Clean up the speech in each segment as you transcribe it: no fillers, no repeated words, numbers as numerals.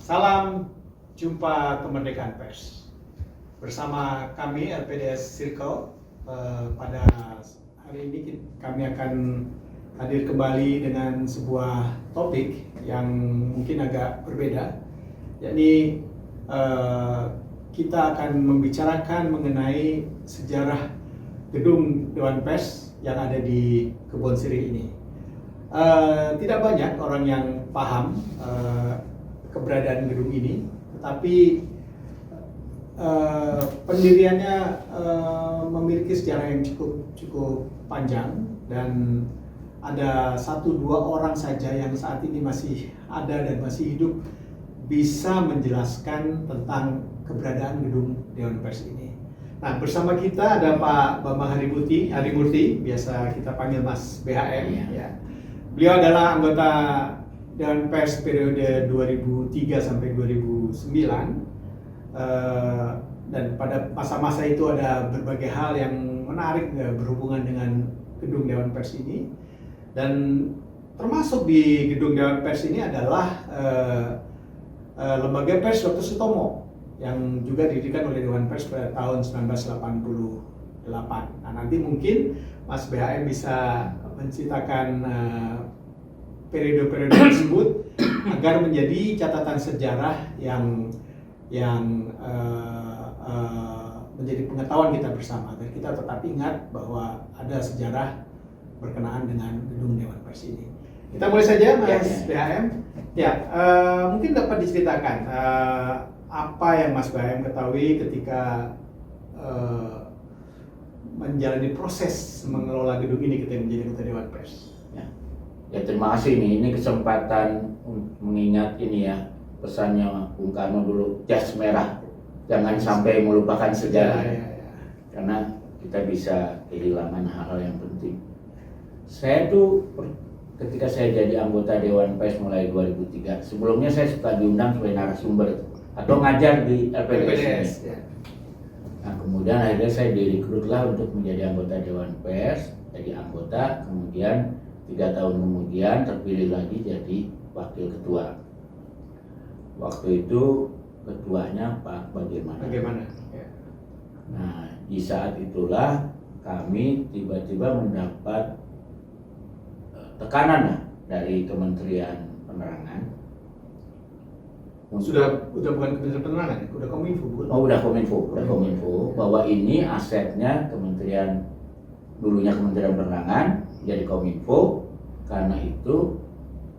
Salam jumpa kemerdekaan pers. Bersama kami LPDS Circle, pada hari ini kami akan hadir kembali dengan sebuah topik yang mungkin agak berbeda, yakni kita akan membicarakan mengenai sejarah gedung Dewan Pers yang ada di Kebon Sirih ini. Tidak banyak orang yang paham keberadaan gedung ini, tetapi pendiriannya memiliki sejarah yang cukup panjang, dan ada 1-2 orang saja yang saat ini masih ada dan masih hidup bisa menjelaskan tentang keberadaan gedung Dewan Pers ini. Nah, bersama kita ada Pak Bambang Harimurti, biasa kita panggil Mas BHM. Ya. Beliau adalah anggota Dewan Pers periode 2003 sampai 2009. Dan pada masa-masa itu ada berbagai hal yang menarik berhubungan dengan gedung Dewan Pers ini. Dan termasuk di gedung Dewan Pers ini adalah lembaga pers Dr. Sutomo yang juga didirikan oleh Dewan Pers pada tahun 1988. Nah, nanti mungkin Mas BHM bisa menceritakan periode-periode tersebut agar menjadi catatan sejarah yang menjadi pengetahuan kita bersama, agar kita tetap ingat bahwa ada sejarah berkenaan dengan gedung Dewan Pers ini. Kita mulai saja, Mas BHM. Ya, mungkin dapat diceritakan apa yang Mas BHM ketahui ketika menjalani proses mengelola gedung ini ketika menjadi anggota Dewan Pers. Ya, terima kasih ini kesempatan mengingat ini ya, pesannya Bung Karno dulu, jas merah, jangan sampai melupakan sejarah. Karena kita bisa kehilangan hal-hal yang penting. Saya tuh ketika saya jadi anggota Dewan Pers mulai 2003, sebelumnya saya suka diundang sebagai narasumber atau ngajar di LPDS. Nah, kemudian akhirnya saya direkrutlah untuk menjadi anggota Dewan Pers, jadi anggota, kemudian 3 tahun kemudian terpilih lagi jadi wakil ketua. Waktu itu ketuanya Pak Bagaimana. Ya. Nah, di saat itulah kami tiba-tiba mendapat tekanan dari Kementerian Penerangan. Sudah bukan Kementerian Penerangan, udah Kominfo, bukan? Oh, udah Kominfo, bahwa ini asetnya dulunya Kementerian Penerangan jadi Kominfo. Karena itu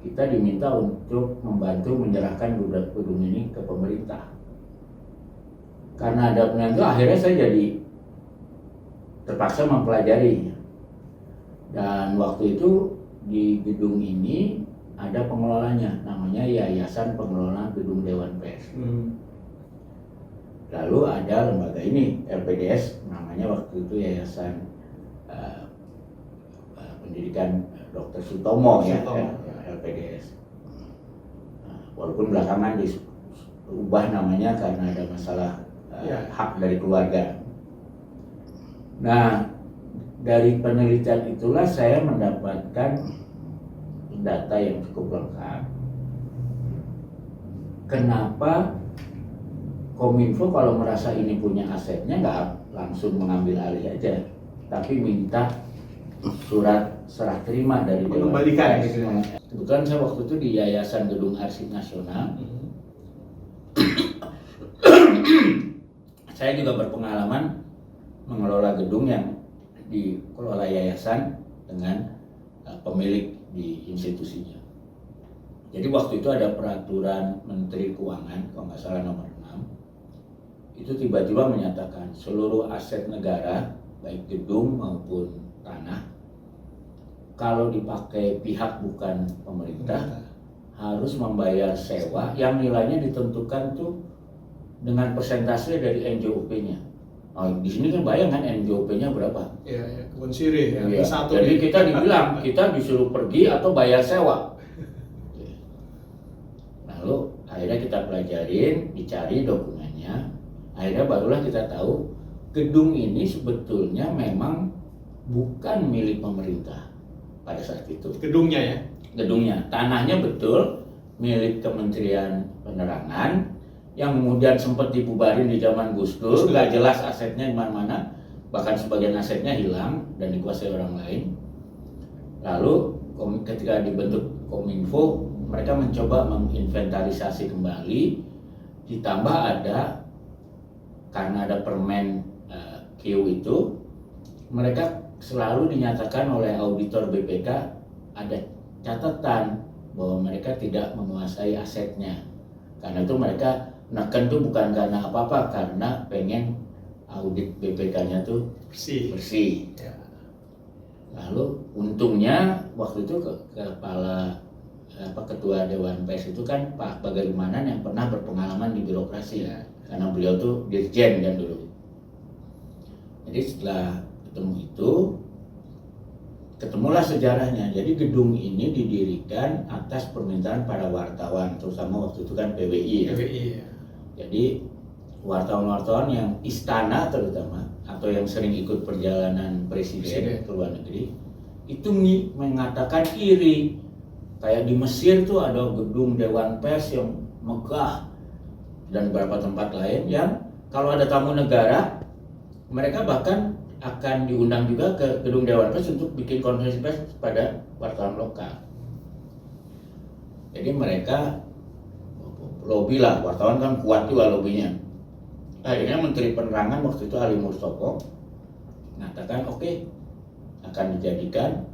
kita diminta untuk membantu menyerahkan gedung ini ke pemerintah. Karena ada penentu, akhirnya saya jadi terpaksa mempelajari. Dan waktu itu di gedung ini ada pengelolanya, namanya Yayasan Pengelola Gedung Dewan Pers. Lalu ada lembaga ini, LPDS, namanya waktu itu Yayasan Pendidikan Dr. Sutomo. Ya, LPDS. Nah, walaupun belakangan diubah namanya karena ada masalah hak dari keluarga. Nah, dari penelitian itulah saya mendapatkan data yang cukup lengkap. Kenapa Kominfo kalau merasa ini punya asetnya nggak langsung mengambil alih aja, tapi minta surat serah terima dari mengembalikan gitu. Kebetulan saya waktu itu di Yayasan Gedung Arsip Nasional. Saya juga berpengalaman mengelola gedung yang dikelola yayasan dengan pemilik di institusinya. Jadi waktu itu ada peraturan Menteri Keuangan, kalau nggak salah nomor 6, itu tiba-tiba menyatakan seluruh aset negara, baik gedung maupun tanah, kalau dipakai pihak bukan pemerintah, harus membayar sewa yang nilainya ditentukan tuh dengan persentase dari NJOP-nya. Oh, di sini kan bayang kan NJOP-nya berapa? Iya, Kebon Sirih. Ya. Jadi kita dibilang kita disuruh pergi atau bayar sewa. Lalu akhirnya kita pelajarin, dicari dokumennya. Akhirnya barulah kita tahu gedung ini sebetulnya memang bukan milik pemerintah pada saat itu. Gedungnya ya? Gedungnya, tanahnya betul, milik Kementerian Penerangan yang kemudian sempat dibubarin di zaman Gus Dur, nggak jelas asetnya di mana-mana, bahkan sebagian asetnya hilang dan dikuasai orang lain. Lalu ketika dibentuk Kominfo, mereka mencoba menginventarisasi kembali, ditambah karena ada permen Q itu, mereka selalu dinyatakan oleh auditor BPK ada catatan bahwa mereka tidak menguasai asetnya. Karena itu mereka neken tuh bukan karena apa-apa, karena pengen audit BPK-nya tuh bersih. Ya. Lalu untungnya waktu itu ketua Dewan Pers itu kan Pak Bagaimana yang pernah berpengalaman di birokrasi, karena beliau tuh dirjen kan dulu. Jadi setelah ketemu itu, ketemulah sejarahnya. Jadi gedung ini didirikan atas permintaan para wartawan, terutama waktu itu kan PWI ya. Jadi wartawan-wartawan yang istana terutama, atau yang sering ikut perjalanan presiden ke luar negeri, itu mengatakan iri. Kayak di Mesir tuh ada gedung Dewan Pers yang megah, dan beberapa tempat lain yang kalau ada tamu negara, mereka bahkan akan diundang juga ke gedung Dewan Pers untuk bikin konferensi pers pada wartawan lokal. Jadi mereka lobby lah, wartawan kan kuat juga lobbynya. Akhirnya Menteri Penerangan waktu itu Ali Mustopo mengatakan oke, akan dijadikan,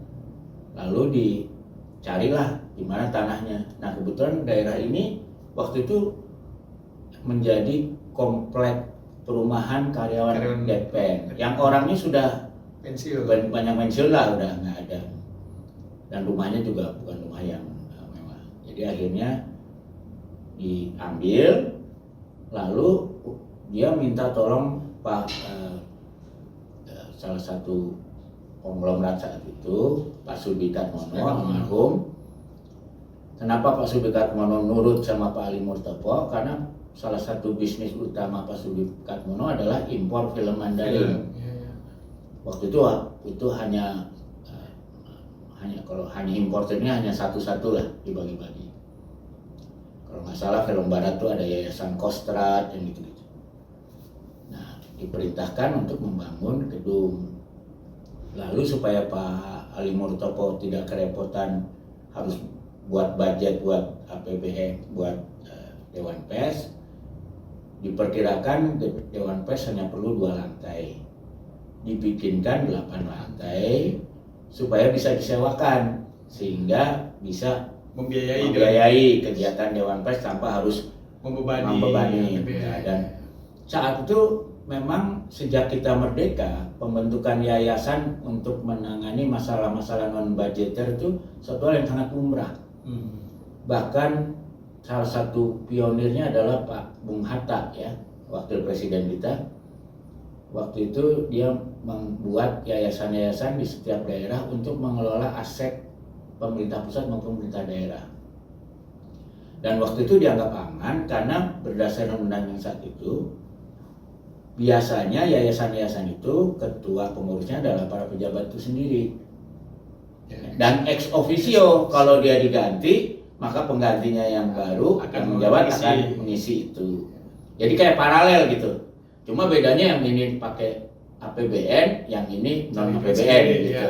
lalu dicarilah di mana tanahnya. Nah kebetulan daerah ini waktu itu menjadi komplek perumahan karyawan DPR yang orangnya sudah banyak pensiun lah, udah nggak ada, dan rumahnya juga bukan rumah yang mewah. Jadi akhirnya diambil, lalu dia minta tolong salah satu konglomerat saat itu, Pak Sudikatmono almarhum. Kenapa Pak Sudikatmono nurut sama Pak Ali Mustopo? Karena salah satu bisnis utama Pak Sudikatmono adalah impor film Mandarin. Waktu itu hanya kalau hanya importernya hanya satu-satu lah, dibagi-bagi. Kalau nggak salah film barat tuh ada Yayasan Kostrad yang gitu-gitu. Nah, diperintahkan untuk membangun gedung. Lalu supaya Pak Ali Mustopo tidak kerepotan harus buat budget buat APBN, buat Dewan Pers, diperkirakan Dewan Pers hanya perlu 2 lantai. Dibikinkan 8 lantai supaya bisa disewakan, sehingga bisa membiayai kegiatan Dewan Pers tanpa harus membebani. Dan saat itu memang sejak kita merdeka, pembentukan yayasan untuk menangani masalah-masalah non budgeter itu suatu hal yang sangat lumrah. Bahkan salah satu pionirnya adalah Pak Bung Hatta ya, wakil presiden kita. Waktu itu dia membuat yayasan-yayasan di setiap daerah untuk mengelola aset pemerintah pusat maupun pemerintah daerah. Dan waktu itu dianggap aman karena berdasarkan undang yang saat itu, biasanya yayasan-yayasan itu ketua pengurusnya adalah para pejabat itu sendiri. Dan ex officio kalau dia diganti, maka penggantinya yang baru akan menjabat akan mengisi itu. Jadi kayak paralel gitu. Cuma bedanya yang ini pakai APBN, yang ini non APBN gitu.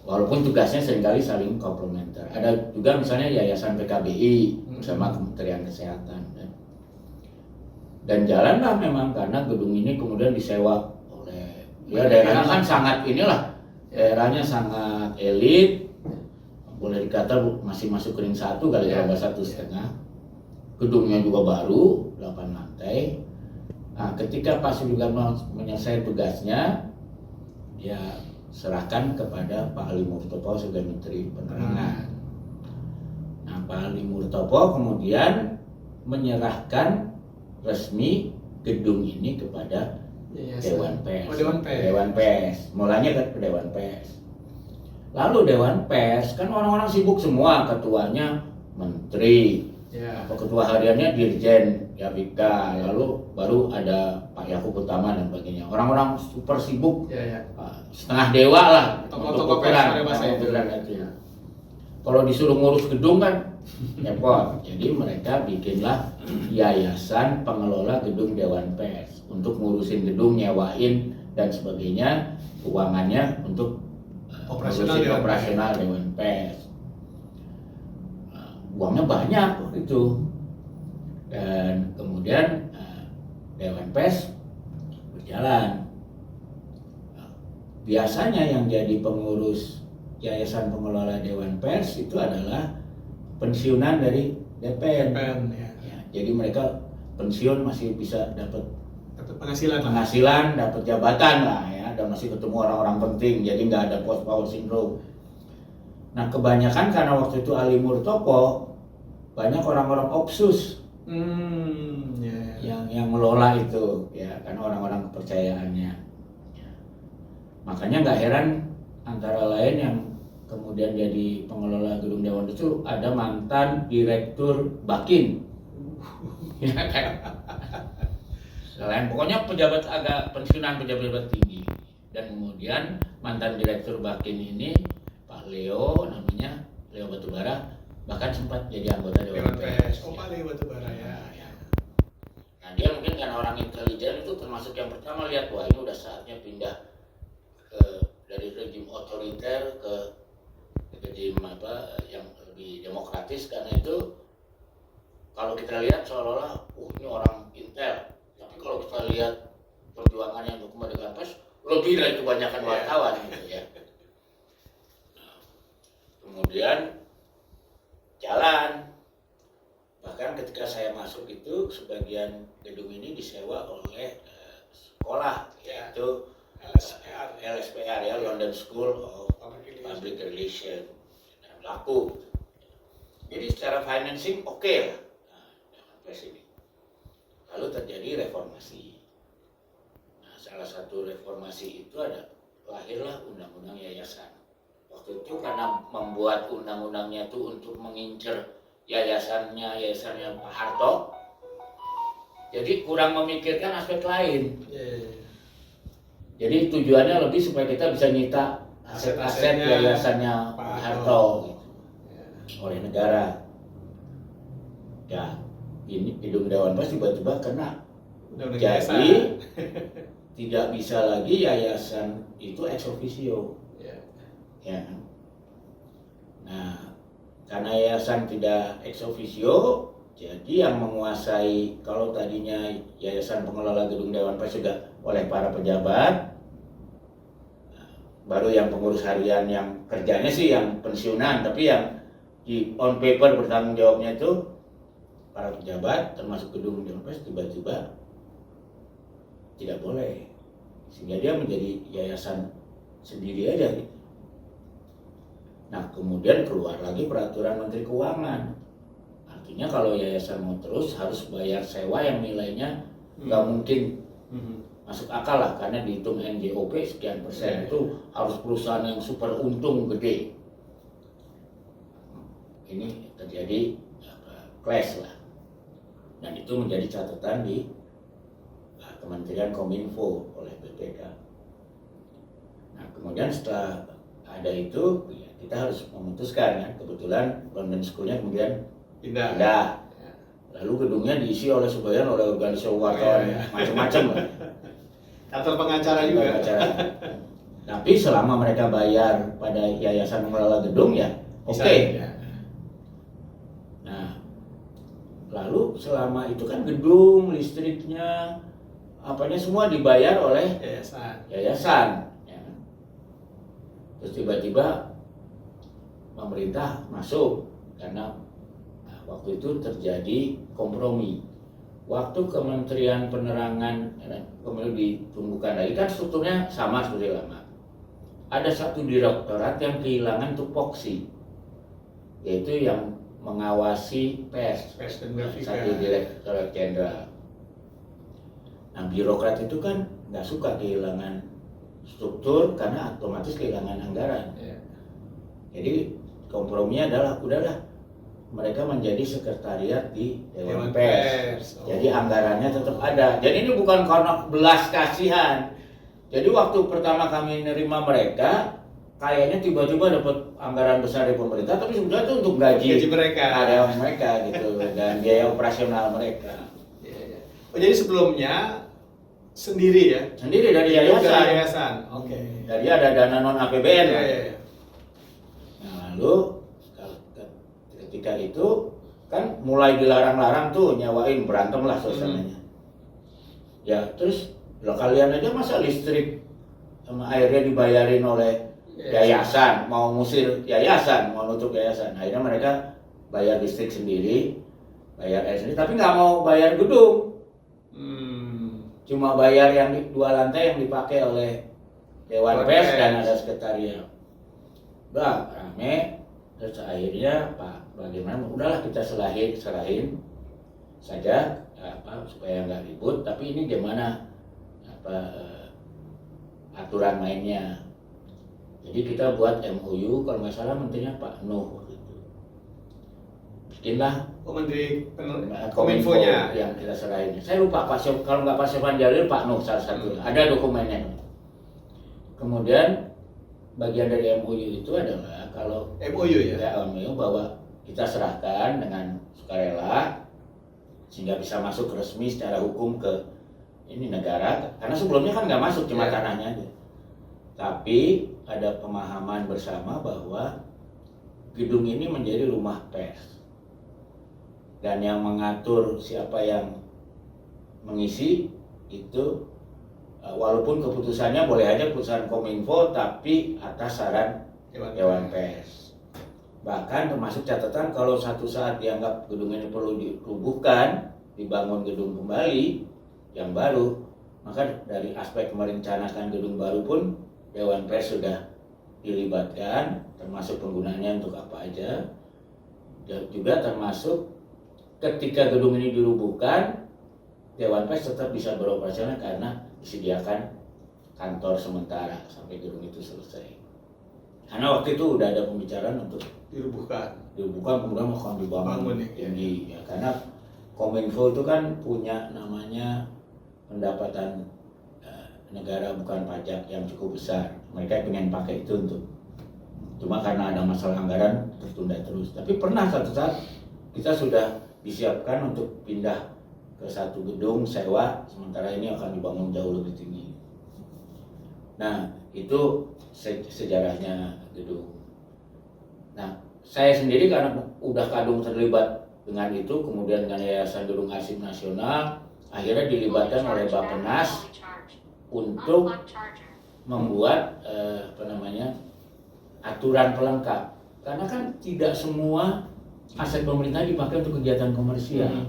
Walaupun tugasnya seringkali saling komplementer. Ada juga misalnya Yayasan PKBI bersama Kementerian Kesehatan. Dan jalanlah memang karena gedung ini kemudian disewa oleh daerahnya kan sangat daerahnya sangat elit, boleh dikata masih masuk ring 1 kali ya, 1,5. Gedungnya juga baru 8 lantai. Nah, ketika Pak Sudikatmono menyelesaikan tugasnya, dia serahkan kepada Pak Ali Mustopo sebagai Menteri Penerangan. Nah, Pak Ali Mustopo kemudian menyerahkan resmi gedung ini kepada Dewan Pers. Dewan Pers. Mulanya ke Dewan Pers. Lalu Dewan Pers kan orang-orang sibuk semua, ketuanya menteri, ketua hariannya dirjen Yavika, lalu baru ada Pak Yakub Utama dan sebagainya. Orang-orang super sibuk, setengah dewa lah, tokoh-tokoh pers pada masa itu. Kalau disuruh ngurus gedung kan repot. Jadi mereka bikinlah yayasan pengelola gedung Dewan Pers untuk ngurusin gedung, nyewain dan sebagainya, keuangannya untuk operasional Dewan Pers. Uangnya banyak waktu itu. Dan kemudian Dewan Pers berjalan. Biasanya yang jadi pengurus Yayasan Pengelola Dewan Pers itu adalah pensiunan dari DPN. Ya, jadi mereka pensiun masih bisa dapat penghasilan, dapat jabatan lah ya, dan masih ketemu orang-orang penting. Jadi nggak ada post power syndrome. Nah kebanyakan karena waktu itu Ali Murtopo banyak orang-orang opsus yang ngelola itu ya, karena orang-orang kepercayaannya. Makanya nggak heran antara lain yang kemudian jadi pengelola gedung Dewan itu ada mantan direktur Bakin. Ya kan? Selain pokoknya pejabat agak pensiunan, pejabat tinggi. Dan kemudian mantan direktur Bakin ini Pak Leo, namanya Leo Batubara, bahkan sempat jadi anggota Dewan Pers. Pak Leo Batubara ya. Nah dia mungkin karena orang intelijen itu termasuk yang pertama lihat, wah ini udah saatnya pindah dari rejim otoriter ke rejim yang lebih demokratis. Karena itu kalau kita lihat seolah-olah ini orang intel, tapi kalau kita lihat perjuangannya untuk kemerdekaan pers lebih dari kebanyakan wartawan gitu ya. Nah, kemudian jalan, bahkan ketika saya masuk itu sebagian gedung ini disewa oleh sekolah, yaitu LSPR ya, London School of Public Relations, dan laku. Jadi secara financing oke lah dengan pers ini. Lalu terjadi reformasi. Nah, salah satu reformasi itu lahirlah undang-undang yayasan. Waktu itu karena membuat undang-undangnya itu untuk mengincar yayasannya Pak Harto, jadi kurang memikirkan aspek lain. Jadi tujuannya lebih supaya kita bisa nyita aset-aset yayasannya Pak Harto gitu, oleh negara. Ya, ini gedung Dewan Pers tiba-tiba kena. Jadi tidak bisa lagi yayasan itu ex officio. Ya. Nah, karena yayasan tidak ex officio, jadi yang menguasai, kalau tadinya Yayasan Pengelola Gedung Dewan Pers juga oleh para pejabat, baru yang pengurus harian yang kerjanya sih yang pensiunan, tapi yang di on paper bertanggung jawabnya itu para pejabat, termasuk gedung Dewan Pers tiba-tiba tidak boleh, sehingga dia menjadi yayasan sendiri aja gitu. Nah kemudian keluar lagi peraturan Menteri Keuangan, artinya kalau yayasan mau terus harus bayar sewa yang nilainya nggak mungkin masuk akal lah, karena dihitung NJOP sekian persen itu harus perusahaan yang super untung gede. Ini terjadi clash lah, dan itu menjadi catatan di Kementerian Kominfo oleh BPK. Nah kemudian setelah ada itu ya, kita harus memutuskan ya, kebetulan London School-nya kemudian pindah. Lalu gedungnya diisi oleh sebagian oleh organisasi wartawan macam-macam lah. Kantor pengacara juga. Tapi selama mereka bayar pada yayasan pengelola gedung ya oke. Nah, lalu selama itu kan gedung, listriknya, apanya semua dibayar oleh yayasan. Ya. Terus tiba-tiba pemerintah masuk karena waktu itu terjadi kompromi. Waktu Kementerian Penerangan Pemilu ditumbuhkan lagi, kan strukturnya sama seperti lama. Ada satu direktorat yang kehilangan tupoksi, yaitu yang mengawasi pers dan satu direktorat jenderal. Nah birokrat itu kan nggak suka kehilangan struktur karena otomatis kehilangan anggaran. Jadi komprominya adalah udahlah mereka menjadi sekretariat di Dewan Pers. Jadi anggarannya tetap ada. Jadi ini bukan karena belas kasihan. Jadi waktu pertama kami menerima mereka, kayaknya tiba-tiba dapat anggaran besar dari pemerintah, tapi sebenarnya itu untuk gaji mereka, karyawan mereka gitu dan biaya operasional mereka. Ya. Oh, jadi sebelumnya sendiri ya? Sendiri dari yayasan. Dari yayasan. Oke. Jadi ada dana non APBN. Ya. Nah, lalu ketika itu kan mulai dilarang-larang tuh nyawain, berantem lah suasananya. Ya terus lah kalian aja masa listrik sama airnya dibayarin oleh yayasan, mau ngusir yayasan, mau nutup yayasan. Akhirnya mereka bayar listrik sendiri, bayar air sendiri, tapi nggak mau bayar gedung. Cuma bayar yang 2 lantai yang dipakai oleh Dewan Pers dan ada sekretariat. Bah, rame. Terus akhirnya Pak, bagaimana? Udahlah kita serahin saja supaya nggak ribut. Tapi ini gimana aturan mainnya? Jadi kita buat MOU, kalau nggak salah menterinya Pak Nuh waktu itu. Bikinlah Menteri Kominfo-nya yang kita serahin. Saya lupa kalau nggak Pak Sofyan Jalil, Pak Nuh salah satu. Ada dokumennya. Kemudian bagian dari MOU itu adalah kalau MOU ya, MOU bahwa kita serahkan dengan sukarela sehingga bisa masuk resmi secara hukum ke ini negara, karena sebelumnya kan nggak masuk, cuma tanahnya aja. Tapi ada pemahaman bersama bahwa gedung ini menjadi rumah pers dan yang mengatur siapa yang mengisi itu walaupun keputusannya boleh aja keputusan Kominfo, tapi atas saran Dewan Pers. Bahkan termasuk catatan kalau satu saat dianggap gedung ini perlu dirubuhkan, dibangun gedung kembali yang baru, maka dari aspek merencanakan gedung baru pun Dewan Pers sudah dilibatkan, termasuk penggunaannya untuk apa aja. Dan juga termasuk ketika gedung ini dirubuhkan, Dewan Pers tetap bisa beroperasional karena disediakan kantor sementara sampai gedung itu selesai. Karena waktu itu udah ada pembicaraan untuk dirubuhkan kemudian akan dibangun tinggi ya, karena Kominfo itu kan punya namanya pendapatan negara bukan pajak yang cukup besar. Mereka pengen pakai itu untuk, cuma karena ada masalah anggaran tertunda terus. Tapi pernah satu saat kita sudah disiapkan untuk pindah ke satu gedung sewa, sementara ini akan dibangun jauh lebih tinggi. Nah itu sejarahnya gedung. Nah saya sendiri karena udah kadung terlibat dengan itu, kemudian dengan Yayasan Gedung Arsip Nasional, akhirnya dilibatkan oleh Bappenas untuk membuat aturan pelengkap. Karena kan tidak semua aset pemerintah dipakai untuk kegiatan komersial.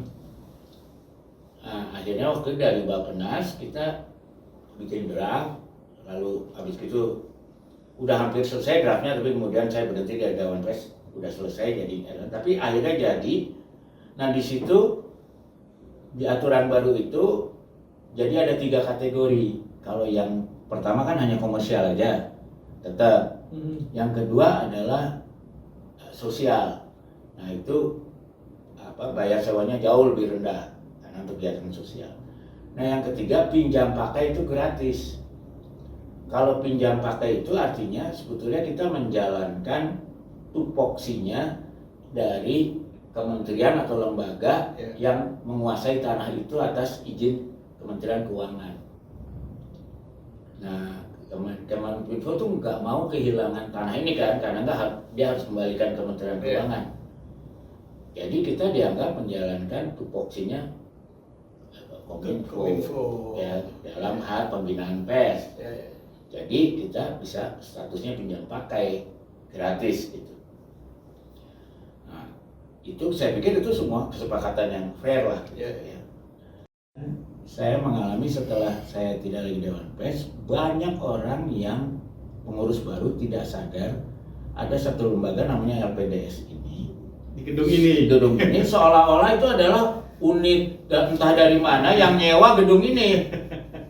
Nah, akhirnya waktu dari Bappenas kita bikin draft, lalu habis itu udah hampir selesai draftnya, tapi kemudian saya berhenti dari Dewan Pers, udah selesai jadi, tapi akhirnya jadi. Nah di situ di aturan baru itu jadi ada 3 kategori. Kalau yang pertama kan hanya komersial aja, tetap. Yang kedua adalah sosial. Nah itu bayar sewanya jauh lebih rendah karena untuk kegiatan sosial. Nah yang ketiga pinjam pakai itu gratis. Kalau pinjam pakai itu artinya sebetulnya kita menjalankan tupoksinya dari kementerian atau lembaga yang menguasai tanah itu atas izin Kementerian Keuangan. Nah Kemenkominfo tuh nggak mau kehilangan tanah ini kan, karena dia harus kembalikan Kementerian Keuangan. Jadi kita dianggap menjalankan tupoksinya Kominfo ya, dalam hal pembinaan pers. Jadi kita bisa statusnya pinjam pakai gratis gitu. Nah, itu saya pikir itu semua kesepakatan yang fair lah. Ya. Saya mengalami setelah saya tidak lagi Dewan Pers, banyak orang yang pengurus baru tidak sadar ada satu lembaga namanya LPDS ini. Di gedung ini seolah-olah itu adalah unit entah dari mana yang nyewa gedung ini.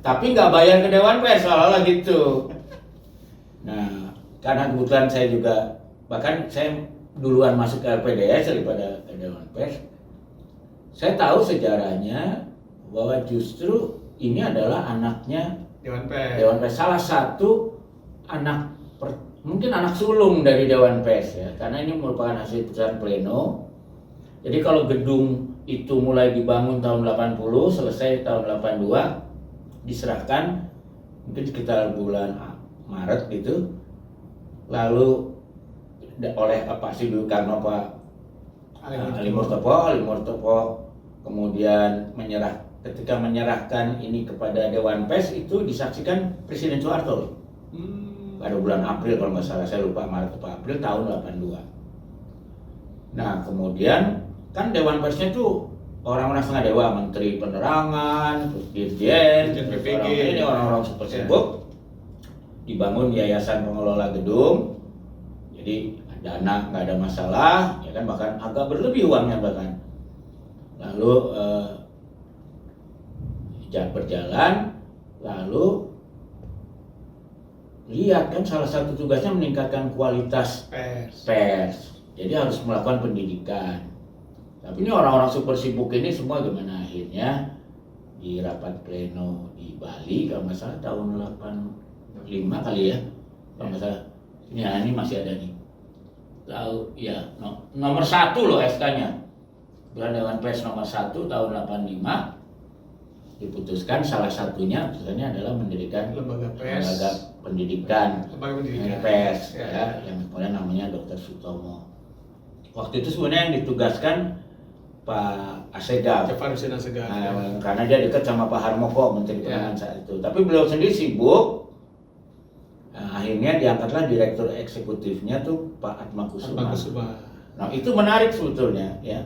Tapi nggak bayar ke Dewan Pers, seolah-olah gitu. Nah, karena kebetulan saya juga, bahkan saya duluan masuk ke LPDS daripada ke Dewan Pers. Saya tahu sejarahnya bahwa justru ini adalah anaknya Dewan Pers. Dewan Pers, salah satu anak mungkin anak sulung dari Dewan Pers ya, karena ini merupakan hasil putusan pleno. Jadi kalau gedung itu mulai dibangun tahun 80, selesai tahun 82, diserahkan mungkin sekitar bulan Maret gitu. Lalu oleh Pak Sidul Karno, Pak Ali Murtopo kemudian ketika menyerahkan ini kepada Dewan Pers itu disaksikan Presiden Soeharto pada bulan April kalau nggak salah, saya lupa Maret atau April tahun 82. Nah kemudian kan Dewan Persnya tuh orang-orang setengah dewa, Menteri Penerangan, Dirjen, orang-orang super sibuk. Dibangun yayasan pengelola gedung, jadi dana nggak ada masalah, ya kan, bahkan agak berlebih uangnya bahkan. Lalu berjalan, lalu lihat kan salah satu tugasnya meningkatkan kualitas pers. Jadi harus melakukan pendidikan. Tapi ini orang-orang super sibuk ini semua gimana akhirnya di rapat pleno di Bali kalau nggak salah tahun 85 kali ya, kalau nggak salah. Ini masih ada nih. Tahu ya, nomor 1 loh SK-nya. Dewan Pers nomor 1 tahun 85 diputuskan salah satunya adalah mendirikan lembaga pendidikan pers ya, yang kemudian namanya Dr. Sutomo. Waktu itu sebenarnya yang ditugaskan Pak Asegaf, karena dia dekat sama Pak Harmoko, Menteri Pertahanan saat itu. Tapi beliau sendiri sibuk. Nah, akhirnya diangkatlah direktur eksekutifnya tuh Pak Atma Kusuma. Nah itu menarik sebetulnya ya,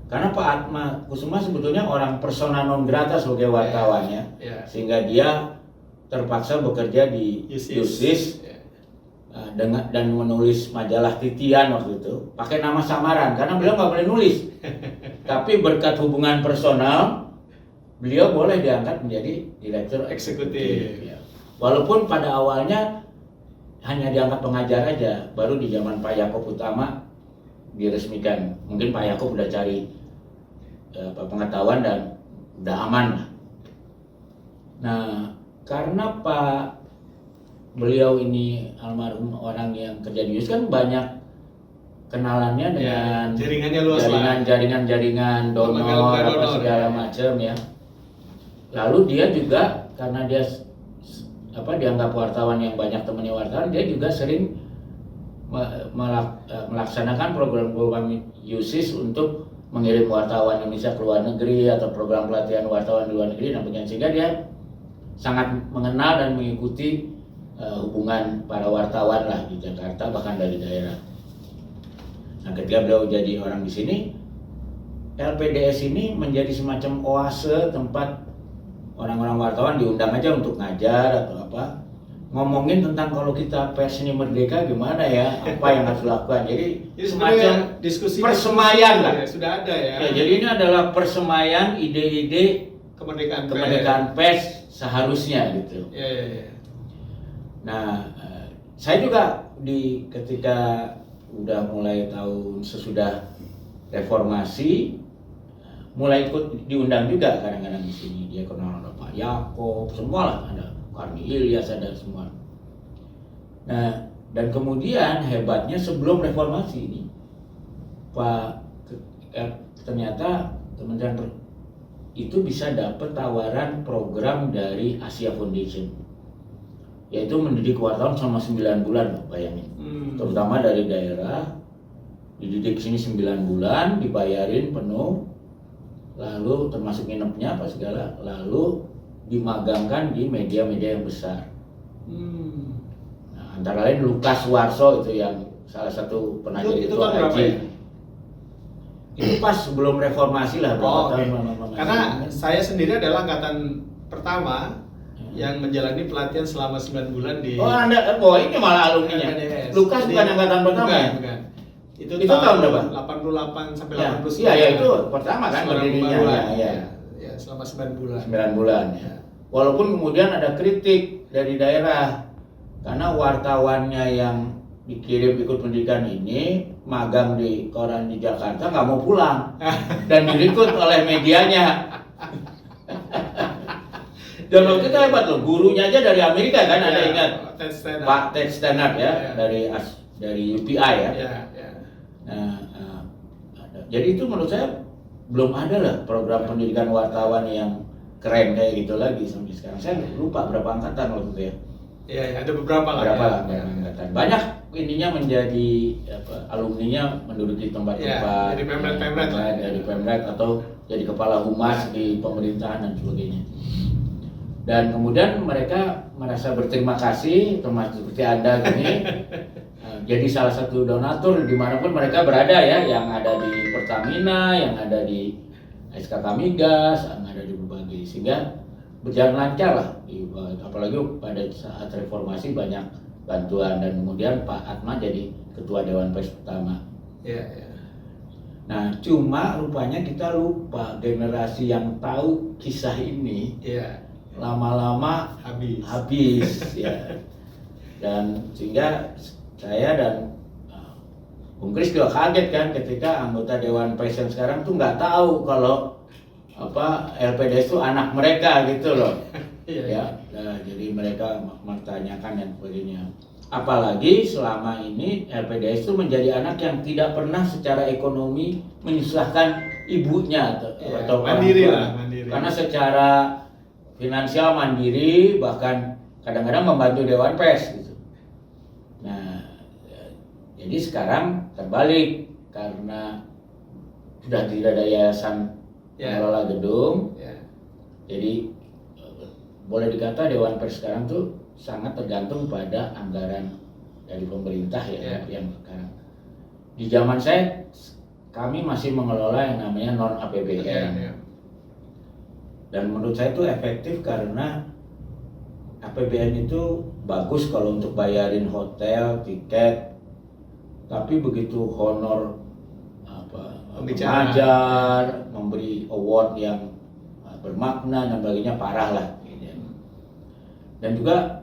karena Pak Atma Kusuma sebetulnya orang persona non grata sebagai wartawannya, sehingga dia terpaksa bekerja di Yusis dan menulis majalah Titian waktu itu pakai nama samaran karena beliau nggak boleh nulis. Tapi berkat hubungan personal beliau boleh diangkat menjadi direktur eksekutif. Ya. Walaupun pada awalnya hanya diangkat pengajar aja, baru di zaman Pak Yaakob Utama diresmikan. Mungkin Pak Yaakob udah cari pengetahuan dan udah aman. Nah, karena beliau ini almarhum orang yang kerja di Yus kan banyak kenalannya dengan jaringannya luas, jaringan donor apa segala macam ya. Lalu dia juga karena dia dianggap wartawan yang banyak temannya wartawan, dia juga sering melaksanakan program-program Yusis untuk mengirim wartawan Indonesia ke luar negeri atau program pelatihan wartawan di luar negeri, sehingga dia sangat mengenal dan mengikuti hubungan para wartawan lah di Jakarta bahkan dari daerah. Nah, ketika beliau jadi orang di sini, LPDS ini menjadi semacam oase tempat orang-orang wartawan diundang aja untuk ngajar atau apa, ngomongin tentang kalau kita pers ini merdeka gimana ya, apa yang harus dilakukan. Jadi semacam diskusi persemaian lah. Sudah ada ya. Jadi ini adalah persemaian ide-ide kemerdekaan pers seharusnya gitu. Nah, saya juga ketika udah mulai tahun sesudah reformasi mulai ikut diundang juga kadang-kadang di sini. Dia kenal ada Pak Yaakob, semua lah, ada Karni Ilyas, ada semua. Nah, dan kemudian hebatnya sebelum reformasi ini, ternyata Kementerian itu bisa dapat tawaran program dari Asia Foundation, yaitu mendidik wartawan selama 9 bulan, bayangin. Terutama dari daerah, dididik sini 9 bulan, dibayarin penuh, lalu termasuk nginepnya apa segala, lalu dimagangkan di media-media yang besar. Nah, antara lain Lukas Warso itu yang salah satu penajam itu Haji. Ya? Itu pas sebelum reformasi lah, karena saya sendiri adalah angkatan pertama yang menjalani pelatihan selama 9 bulan di. Ini malah alumninya. Lukas bukan angkatan pertama ya? Bukan. Itu tahun berapa? 88 sampai 89. Iya, itu pertama kan berdirinya. Ya, selama 9 bulan. 9 bulan ya. Walaupun kemudian ada kritik dari daerah karena wartawannya yang dikirim ikut pendidikan ini magang di koran di Jakarta nggak mau pulang dan diliput oleh medianya. Dan waktu itu hebat loh, gurunya aja dari Amerika kan, ada Ya, ingat Ted Stannard. Pak Ted Stannard ya, Ya. dari UPI ya. Ya, ya. Nah, jadi itu menurut saya belum ada lah program pendidikan wartawan yang keren kayak gitu lagi sampai sekarang. Saya lupa berapa angkatan waktu itu ya. Ya, ya, ada beberapa lah. Berapa ya. lah angkatan. Banyak ininya menjadi alumninya menduduki tempat-tempat. Ya, jadi pemret-pemret lah. Jadi pemret atau jadi kepala humas di pemerintahan dan sebagainya. Dan kemudian mereka merasa berterima kasih, termasuk seperti Anda gini. Jadi salah satu donatur dimanapun mereka berada ya, yang ada di Pertamina, yang ada di SKK Migas, yang ada di berbagai, sehingga berjalan lancar lah. Apalagi pada saat reformasi banyak bantuan, dan kemudian Pak Atma jadi ketua Dewan Pers pertama. Ya, ya. Nah, cuma rupanya kita lupa generasi yang tahu kisah ini Ya, lama-lama habis ya. Dan sehingga saya dan Bung Kris juga kaget kan ketika anggota Dewan Pers yang sekarang tuh nggak tahu kalau LPDS itu anak mereka gitu loh. Iya, Ya, nah, jadi mereka mempertanyakan dan sebagainya. Apalagi selama ini LPDS itu menjadi anak yang tidak pernah secara ekonomi menyusahkan ibunya atau orang mandiri tua. lah, mandiri. Karena secara finansial mandiri, bahkan kadang-kadang membantu Dewan Pers gitu. Nah, jadi sekarang terbalik karena sudah tidak ada yayasan mengelola gedung. Ya. Jadi boleh dikata Dewan Pers sekarang tuh sangat tergantung pada anggaran dari pemerintah ya, yang sekarang. Di zaman saya kami masih mengelola yang namanya non APBN. Ya. Dan menurut saya itu efektif karena APBN itu bagus kalau untuk bayarin hotel, tiket, tapi begitu honor mengajar, memberi award yang bermakna dan sebagainya parah lah. Dan juga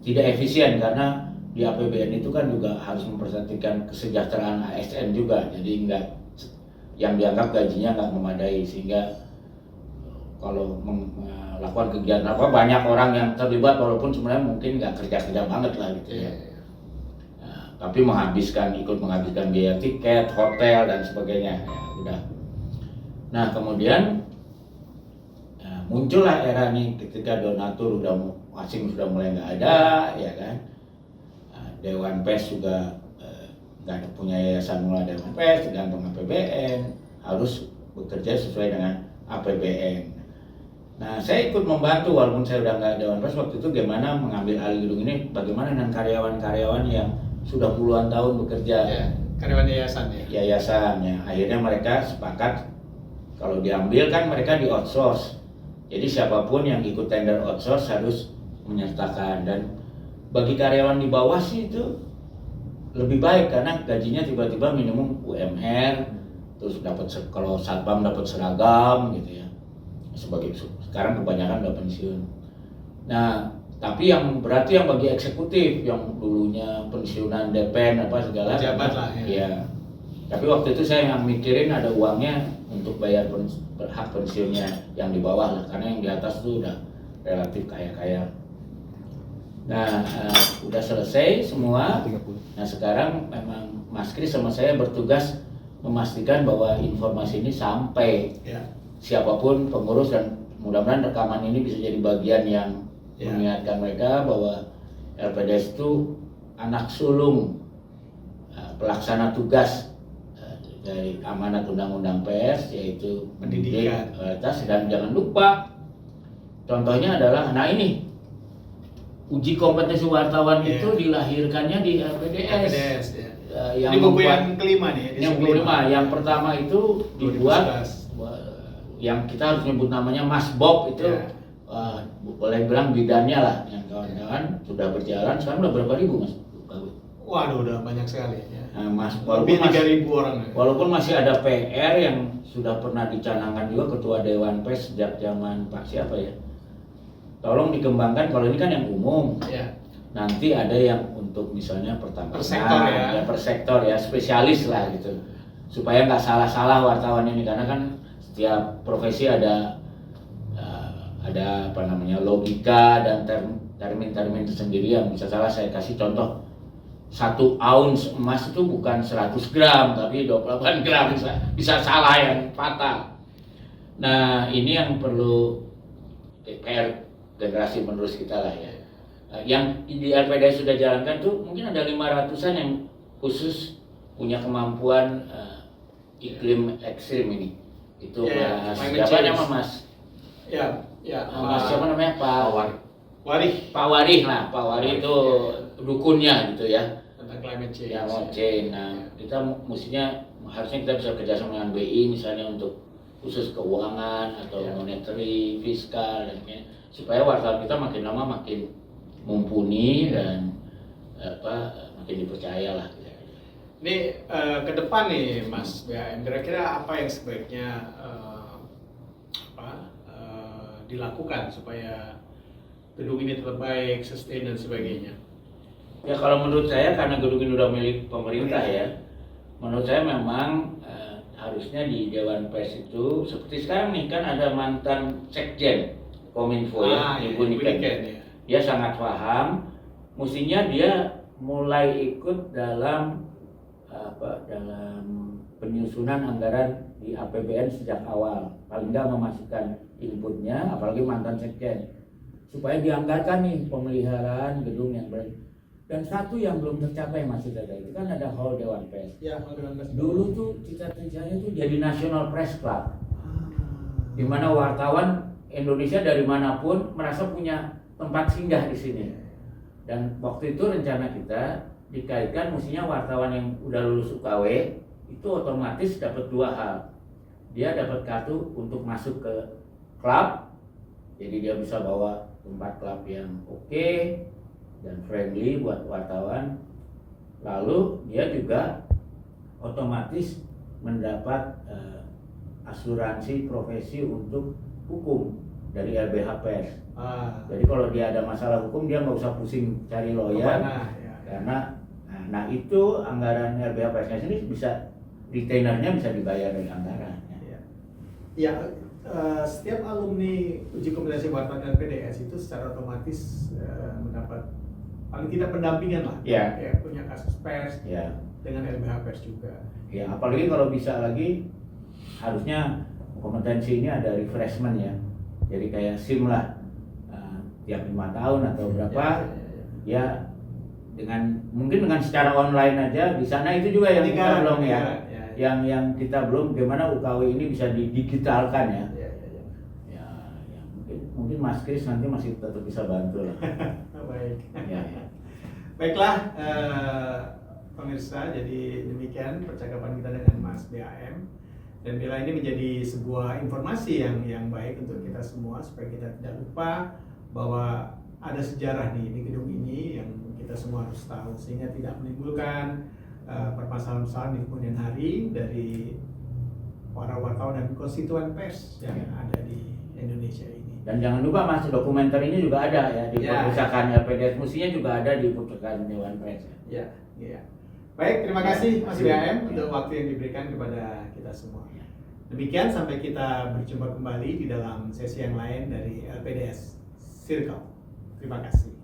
tidak efisien karena di APBN itu kan juga harus memperhatikan kesejahteraan ASN juga, jadi enggak, yang dianggap gajinya nggak memadai, sehingga kalau melakukan kegiatan banyak orang yang terlibat walaupun sebenarnya mungkin nggak kerja banget lah gitu ya. Nah, tapi ikut menghabiskan biaya tiket, hotel dan sebagainya ya, udah. Nah, kemudian muncullah era nih ketika donatur asing sudah mulai nggak ada ya kan. Dewan Pers juga nggak ada punya yayasan mulai Dewan Pers, tergantung APBN, harus bekerja sesuai dengan APBN. Nah, saya ikut membantu walaupun saya udah nggak Dewan Pers waktu itu, gimana mengambil alih gedung ini, bagaimana dengan karyawan-karyawan yang sudah puluhan tahun bekerja. Ya, karyawan yayasan ya. Yayasannya, akhirnya mereka sepakat kalau diambil kan mereka di outsource. Jadi siapapun yang ikut tender outsource harus menyertakan, dan bagi karyawan di bawah sih itu lebih baik karena gajinya tiba-tiba minimum UMR, terus kalau satpam dapat seragam gitu ya. Sekarang kebanyakan udah pensiun. Nah, tapi yang berarti yang bagi eksekutif yang dulunya pensiunan depen segala pejabat lah ya. Iya. Tapi waktu itu saya yang mikirin ada uangnya untuk bayar hak pensiunnya yang di bawah lah, karena yang di atas tuh udah relatif kaya-kaya. Nah, udah selesai semua. Nah, sekarang memang Mas Kris sama saya bertugas memastikan bahwa informasi ini sampai siapapun pengurus, dan mudah-mudahan rekaman ini bisa jadi bagian yang mengingatkan mereka bahwa LPDS itu anak sulung pelaksana tugas dari amanat undang-undang pers, yaitu pendidikan. Dan jangan lupa contohnya adalah, nah ini uji kompetensi wartawan itu dilahirkannya di LPDS. Yang ini buku yang kelima nih. Yang kelima, yang pertama itu dibuat yang kita harus nyebut namanya Mas Bob itu, boleh bilang bidannya lah, yang kawan-kawan sudah berjalan. Sekarang udah berapa ribu Mas? Waduh, udah banyak sekali ya. Nah, Mas, lebih 3.000 orang. Walaupun masih ada PR yang sudah pernah dicanangkan juga Ketua Dewan Pers sejak zaman Pak siapa ya. Tolong dikembangkan, kalau ini kan yang umum. Nanti ada yang untuk misalnya Pertamina, per sektor ya, spesialis lah gitu. Supaya nggak salah-salah wartawan ini, karena kan setiap profesi ada ada apa namanya logika dan termin-termin tersendiri yang bisa salah. Saya kasih contoh, 1 ounce emas itu bukan 100 gram tapi 28 gram, bisa salah yang fatal. Nah ini yang perlu PR generasi penerus kita lah ya. Yang di LPDS sudah jalankan tuh mungkin ada 500-an yang khusus punya kemampuan iklim ekstrim ini. Itu Mas, siapa nama Mas? Ya, Mas siapa namanya? Warih. Pak Warih lah, Pak Warih itu dukunnya gitu ya. Tentang climate change. Ya, climate change. Nah, kita harusnya kita bisa kerjasama dengan BI misalnya untuk khusus keuangan atau monetary, fiskal dan supaya wartawan kita makin lama makin mumpuni dan makin dipercaya lah. Ini ke depan nih Mas BHM, kira-kira apa yang sebaiknya dilakukan supaya gedung ini tetap baik, sustain dan sebagainya? Ya kalau menurut saya karena gedung ini udah milik pemerintah ya, menurut saya memang harusnya di Dewan Pers itu seperti sekarang nih kan ada mantan sekjen Kominfo Ibu Niken. Dia sangat paham, mestinya dia mulai ikut dalam penyusunan anggaran di APBN sejak awal, paling nggak memasukkan inputnya, apalagi mantan sekjen, supaya dianggarkan nih pemeliharaan gedung yang baik. Dan satu yang belum tercapai masih ada itu kan ada Hall Dewan Pers. Ya, Hall Dewan Pers. Dulu tuh cita-citanya tuh jadi National Press Club, di mana wartawan Indonesia dari manapun merasa punya tempat singgah di sini. Dan waktu itu rencana kita dikaitkan mestinya wartawan yang udah lulus UKW itu otomatis dapat 2 hal. Dia dapat kartu untuk masuk ke klub, jadi dia bisa bawa tempat klub yang oke dan friendly buat wartawan. Lalu dia juga otomatis mendapat asuransi profesi untuk hukum dari LBH Pers. Jadi kalau dia ada masalah hukum dia nggak usah pusing cari lawyer, karena nah itu anggaran LBH Persnya sendiri bisa retainernya bisa dibayar dari anggaran. Ya, setiap alumni uji kompetensi wartawan dan PDS itu secara otomatis mendapat paling tidak pendampingan lah. Ya, punya kasus pers dengan LBH Pers juga. Ya, apalagi kalau bisa lagi harusnya kompetensi ini ada refreshment ya. Jadi kayak SIM lah, tiap 5 tahun atau berapa ya mungkin dengan secara online aja di sana. Itu juga yang kita belum yang kita belum bagaimana UKW ini bisa didigitalkan ya. Mungkin Mas Kris nanti masih tetap bisa bantu lah. Baik. Baiklah pemirsa, jadi demikian percakapan kita dengan Mas BHM. Dan bila ini menjadi sebuah informasi yang baik untuk kita semua supaya kita tidak lupa bahwa ada sejarah di gedung ini yang kita semua harus tahu sehingga tidak menimbulkan permasalahan-permasalahan di kemudian hari dari para wartawan dan konstituen pers yang ada di Indonesia ini. Dan jangan lupa Mas, dokumenter ini juga ada ya di perpustakaan LPDS, mestinya juga ada di perpustakaan Dewan Pers. Ya. Baik, terima kasih Mas BHM untuk waktu yang diberikan kepada kita semua. Demikian, sampai kita berjumpa kembali di dalam sesi yang lain dari LPDS Circle. Terima kasih.